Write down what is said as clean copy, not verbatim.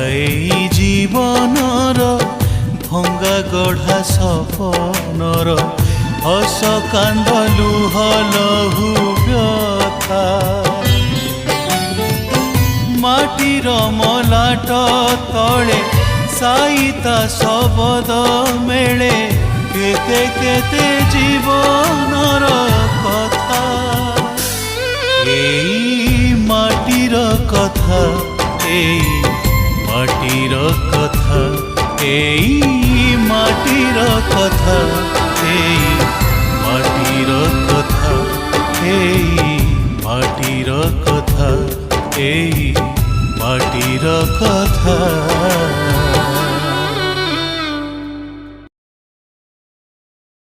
এই জীবনর ভঙ্গা গঢ়া সপনর হস কান্দ লুহ লহু ব্যথা মাটির মলাট তলে সাইতা শবদ মেলে কেতে কেতে জীবনর কথা এই মাটির কথা এই মাটির কথা এই মাটির কথা এই মাটির কথা এই মাটির কথা এই মাটির কথা।